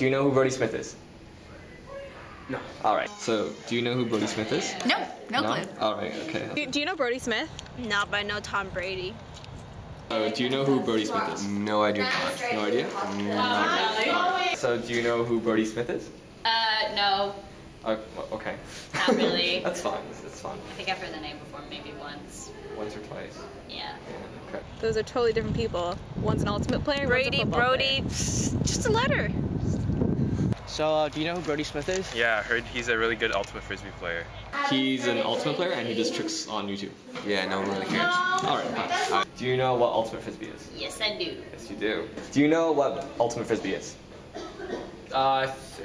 do you know who Brody Smith is? No. Alright, so do you know who Brody Smith is? No, no clue. Alright, okay. Do you know Brody Smith? No, but I know Tom Brady. Do you know who Brody Smith is? No, I do not. No idea? No. So do you know who Brody Smith is? No, Okay. not really. That's fine. That's fine. I think I've heard the name before, maybe once. Once or twice. Yeah. Yeah, okay. Those are totally different people. One's an ultimate player, Brady, one's a football player. just a letter. So, do you know who Brody Smith is? Yeah, I heard he's a really good ultimate frisbee player. He's an ultimate player and he does tricks on YouTube. Yeah, no one really cares. Alright. Do you know what ultimate frisbee is? Yes, I do. Yes, you do. Do you know what ultimate frisbee is?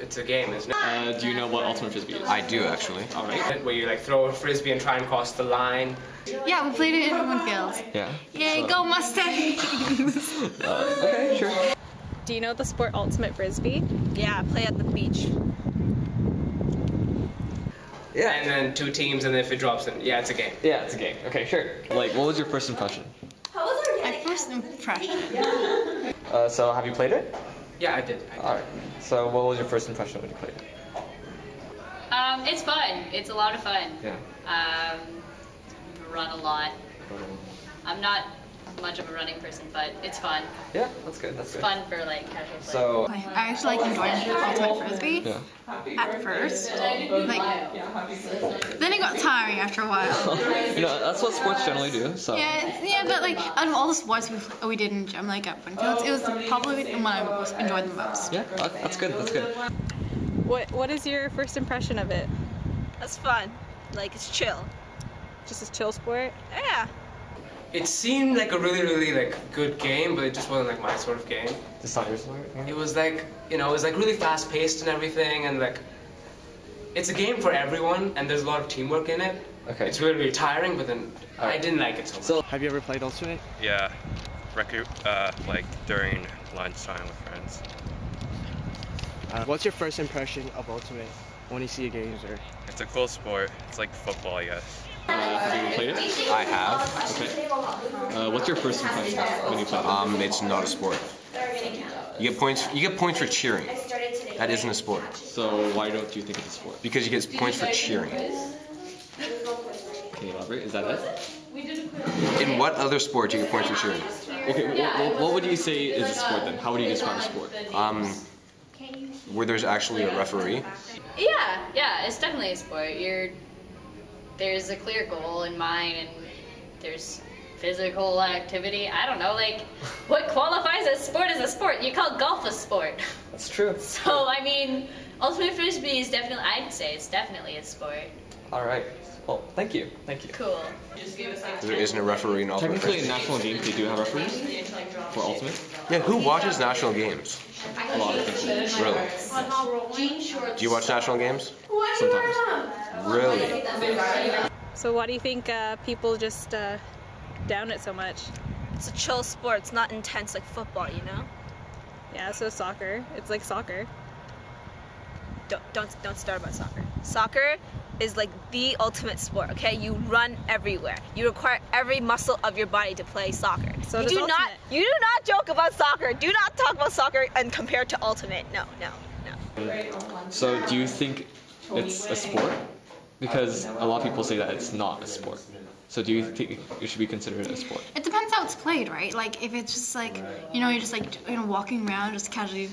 It's a game, isn't it? Do you know what ultimate frisbee is? I do, actually. Alright. Where you like throw a frisbee and try and cross the line. Yeah, we played it in Winfield. Yeah. Yay, go Mustangs! Okay, sure. Do you know the sport ultimate frisbee? Yeah, play at the beach. Yeah. And then two teams, and if it drops, then yeah, it's a game. Yeah, it's a game. Okay, sure. Like, what was your first impression? My first impression. So have you played it? Yeah, I did. Alright. So what was your first impression when you played it? It's fun. It's a lot of fun. Yeah. Run a lot. I'm not much of a running person, but it's fun. Yeah, that's good. That's It's good. fun for like casual play. So I actually enjoyed ultimate frisbee yeah. at first. Like, then it got tiring after a while. You know, that's what sports generally do. So Yeah, but like out of all the sports we did in gym, like at Winfield, it was probably the one I most enjoyed the most. yeah, that's good. That's good. What is your first impression of it? That's fun. Like, it's chill. Just a chill sport? Yeah. It seemed like a really like good game, but it just wasn't like my sort of game. Just not your sport. It was like, it was like really fast paced and everything, and like, it's a game for everyone, and there's a lot of teamwork in it. Okay. It's really tiring, but then I didn't like it so much. So Have you ever played Ultimate? Yeah, like during lunchtime with friends. What's your first impression of Ultimate when you see a game? Or It's a cool sport. It's like football, I guess. have you played it? I have. Okay. What's your first impression when you played it? It's not a sport. You get points. You get points for cheering. That isn't a sport. So why don't you think it's a sport? Because you get points for cheering. Can you elaborate? Is that it? In what other sport do you get points for cheering? Okay. What would you say is a sport then? How would you describe a sport? Where there's actually a referee. Yeah, it's definitely a sport. There's a clear goal in mind, and there's physical activity. I don't know, like, what qualifies as sport is a sport. You call golf a sport. That's true. So, I mean, ultimate frisbee is definitely, I'd say it's definitely a sport. All right. Well, thank you. Thank you. Cool. There isn't a referee in Ultimate Technically, in Frisbee. national games, they do have referees for ultimate. Yeah, who watches national games? A lot of people. Really? Do you watch national games? Sometimes. Really? So why do you think people just down it so much? It's a chill sport. It's not intense like football, you know? Yeah, so soccer. It's like soccer. Don't start about soccer. Soccer is like the ultimate sport, okay? You run everywhere. You require every muscle of your body to play soccer. So you does do ultimate. not joke about soccer. Do not talk about soccer and compare it to ultimate. No. So do you think it's a sport? Because a lot of people say that it's not a sport. So do you think it should be considered a sport? It depends how it's played, right? Like if it's just like, you're just like, walking around, just casually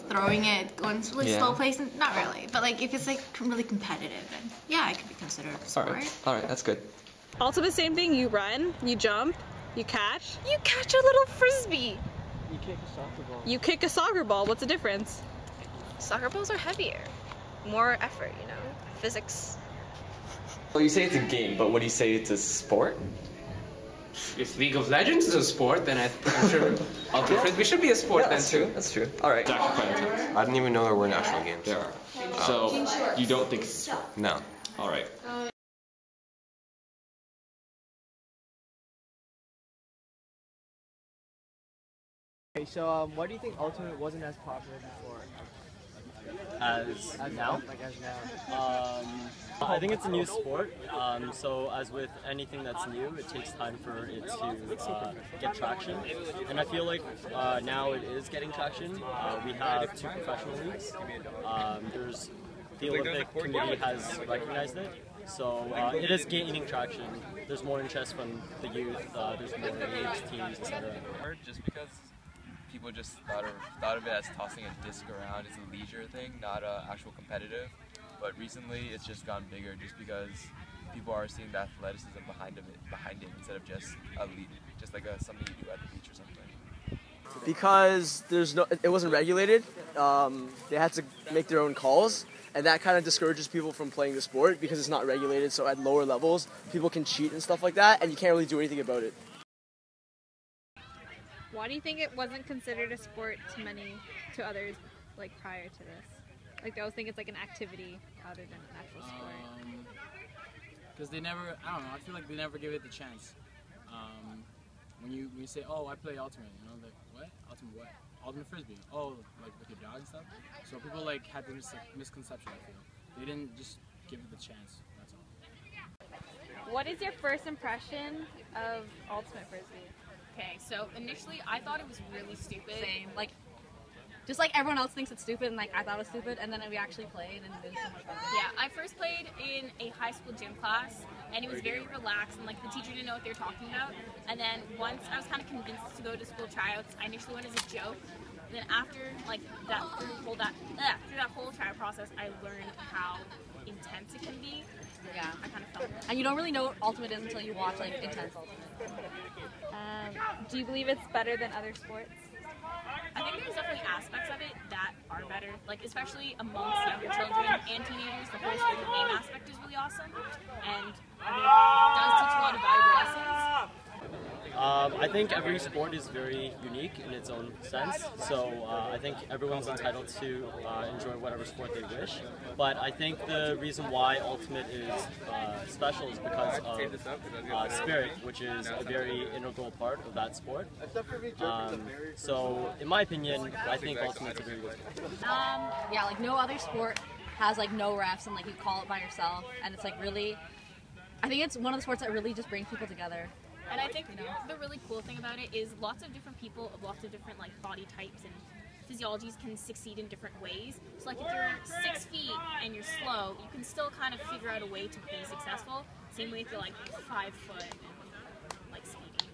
throwing it, going really slow pace, and not really. But like if it's like really competitive, then yeah, it could be considered a sport. All right, that's good. Ultimate, same thing. You run, you jump, you catch. You catch a little frisbee. you kick a soccer ball. You kick a soccer ball. What's the difference? Soccer balls are heavier. More effort, Physics. Well, you say it's a game, but would you say it's a sport? If League of Legends is a sport, then I'm sure Ultimate Frisbee should be a sport then that's too. true. That's true. All right. It's actually quite intense. I didn't even know there were national games. There are. So you don't think it's a sport? No. All right. Okay, so why do you think Ultimate wasn't as popular before? as now? I think it's a new sport, so as with anything that's new, it takes time for it to get traction. And I feel like now it is getting traction. We have 2 professional leagues. There's the Olympic Committee has recognized it, so it is gaining traction. There's more interest from the youth. There's more age teams, etc. Just because people just thought of it as tossing a disc around. It's a leisure thing, not actual competitive. But recently, it's just gotten bigger, just because people are seeing the athleticism behind it instead of just like something you do at the beach or something. Because it wasn't regulated. They had to make their own calls, and that kind of discourages people from playing the sport because it's not regulated. So at lower levels, people can cheat and stuff like that, and you can't really do anything about it. Why do you think it wasn't considered a sport to others, like prior to this? Like they always think it's like an activity other than an actual sport. Because I don't know, I feel like they never give it the chance. When you say, oh, I play Ultimate, like, what? Ultimate what? Ultimate Frisbee. Oh, like with your dog and stuff? So people like had this misconception, I feel. They didn't just give it the chance, that's all. What is your first impression of Ultimate Frisbee? Okay, so initially I thought it was really stupid. Same. Like, just like everyone else thinks it's stupid, and like I thought it was stupid, and then we actually played, and it was so much fun. Yeah, I first played in a high school gym class, and it was very relaxed, and like the teacher didn't know what they were talking about. And then once I was kind of convinced to go to school tryouts, I initially went as a joke. And then after like through that whole tryout process, I learned how intense it can be. Yeah. I kind of felt it. And you don't really know what Ultimate is until you watch like intense Ultimate. Do you believe it's better than other sports? I think there's definitely aspects of it that are better, like especially amongst younger children and teenagers. The whole sport game aspect is really awesome, and it does teach a lot of valuable lessons. I think every sport is very unique in its own sense, so I think everyone's entitled to enjoy whatever sport they wish. But I think the reason why Ultimate is special is because of Spirit, which is a very integral part of that sport. So in my opinion, I think Ultimate's a very good sport. Yeah, like no other sport has like no refs and like you call it by yourself, and it's like really, I think it's one of the sports that really just brings people together. And I think the really cool thing about it is lots of different people of lots of different like body types and physiologies can succeed in different ways. So like if you're 6 feet and you're slow, you can still kind of figure out a way to be successful. Same way if you're like 5 foot and like speedy.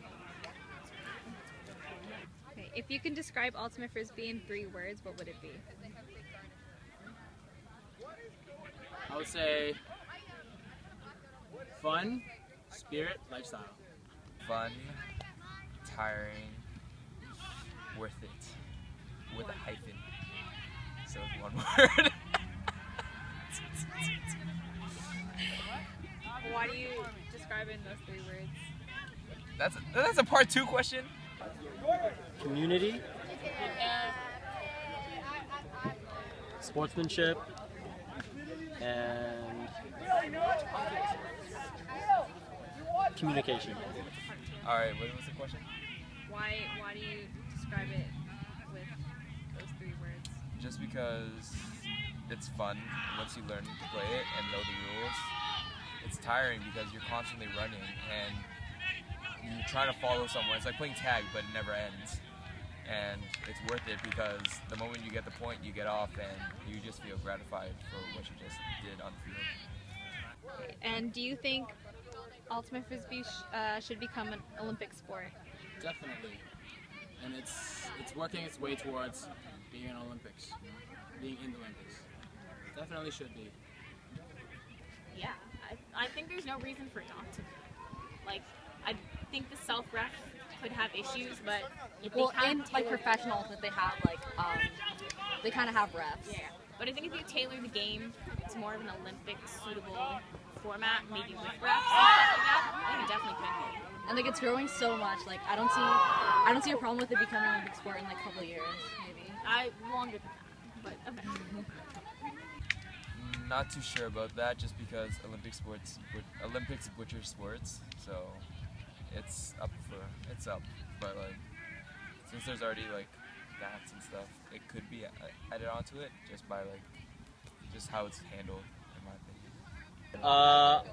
Okay, if you can describe Ultimate Frisbee in 3 words, what would it be? I would say fun, spirit, lifestyle. Fun, tiring, worth it, with a hyphen. So it's one word. Why do you describe it in those 3 words? That's a part 2 question. Community, sportsmanship, and communication. All right, what was the question? Why do you describe it with those 3 words? Just because it's fun once you learn to play it and know the rules. It's tiring because you're constantly running and you're trying to follow someone. It's like playing tag, but it never ends. And it's worth it because the moment you get the point, you get off and you just feel gratified for what you just did on the field. And do you think Ultimate Frisbee should become an Olympic sport? Definitely. And it's working its way towards being an Olympics, being in the Olympics. Definitely should be. Yeah, I think there's no reason for it not to be. Like, I think the self-ref could have issues, but if well, they in like professional Ultimate, they have like they kind of have refs. Yeah, but I think if you tailor the game to more of an Olympic suitable format, maybe with refs and stuff like that, I think it definitely can be. And like it's growing so much. Like I don't see a problem with it becoming an Olympic sport in like a couple of years, maybe. Longer than that, but okay. Not too sure about that, just because Olympics butcher sports, so it's up. But like, since there's already like bats and stuff, it could be added onto it just by like just how it's handled, in my opinion.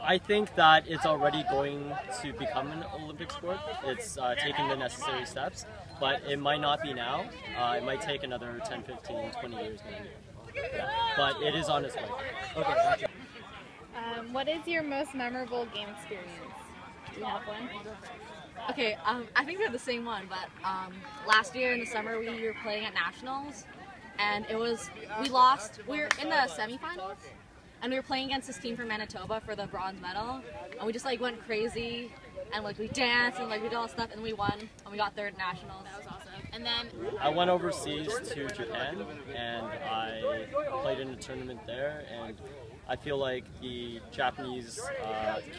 I think that it's already going to become an Olympic sport. It's taking the necessary steps, but it might not be now. It might take another 10, 15, 20 years maybe. Yeah. But it is on its way. Okay. What is your most memorable game experience? Do you have one? Okay, I think we have the same one, but last year in the summer we were playing at Nationals, and we lost. We were in the semifinals, and we were playing against this team from Manitoba for the bronze medal, and we just like went crazy, and like we danced and like we did all this stuff, and we won, and we got third at Nationals. That was awesome. And then I went overseas to Japan, and I played in a tournament there, and I feel like the Japanese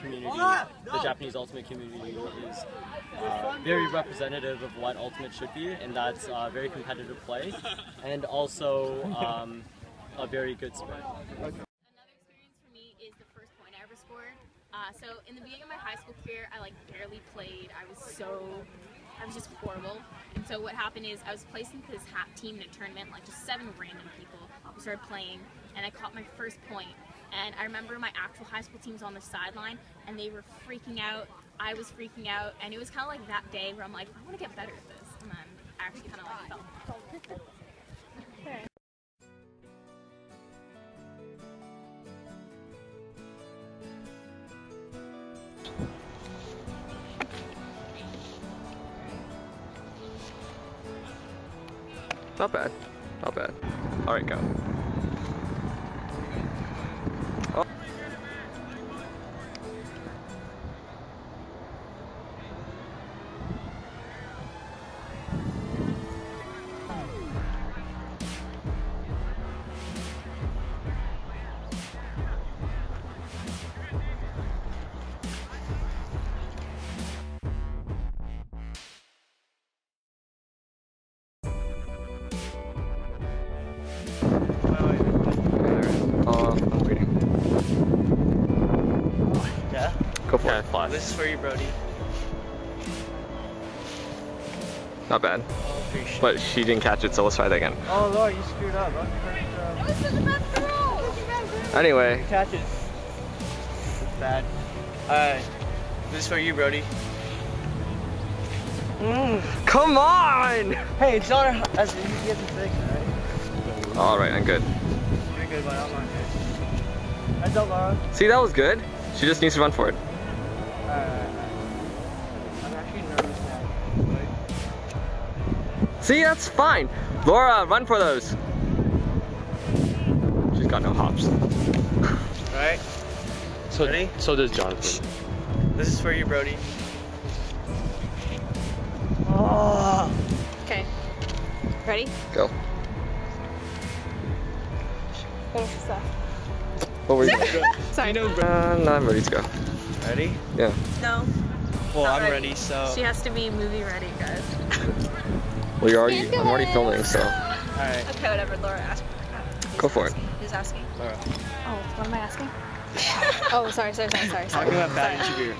community, the Japanese Ultimate community is very representative of what Ultimate should be, and that's very competitive play, and also a very good spirit. another experience for me is the first point I ever scored. So in the beginning of my high school career, I like barely played. I was just horrible. And so what happened is I was placed into this team in a tournament, like just 7 random people. We started playing, and I caught my first point. And I remember my actual high school team was on the sideline, and they were freaking out. I was freaking out, and it was kind of like that day where I'm like, I want to get better at this. And then I actually kind of like felt. Okay. Not bad. Not bad. Alright, go. Oh. I'm waiting. Yeah? Go for it. Flash. This is for you, Brody. Not bad. But she didn't catch it, so let's try that again. Oh, Laura, you screwed up. Anyway. Catch it. Bad. Alright. This is for you, Brody. Come on! Hey, it's not as easy as you think, right? Alright, I'm good. You're good, but I'm not good. Heads up, Laura. See, that was good. She just needs to run for it. I'm actually nervous now. See, that's fine. Laura, run for those. She's got no hops. Alright. Ready? So does Jonathan. This is for you, Brody. Oh. Okay. Ready? Go. Finish the stuff. What were you doing? Sorry. No, I'm ready to go. Ready? Yeah. No. Well, I'm ready, so. She has to be movie ready, guys. Well, I'm already filming, so. Alright. Okay, whatever. Laura asked. Go for it. Who's asking? Laura. Oh, what am I asking? Oh, sorry. Talking about bad interview.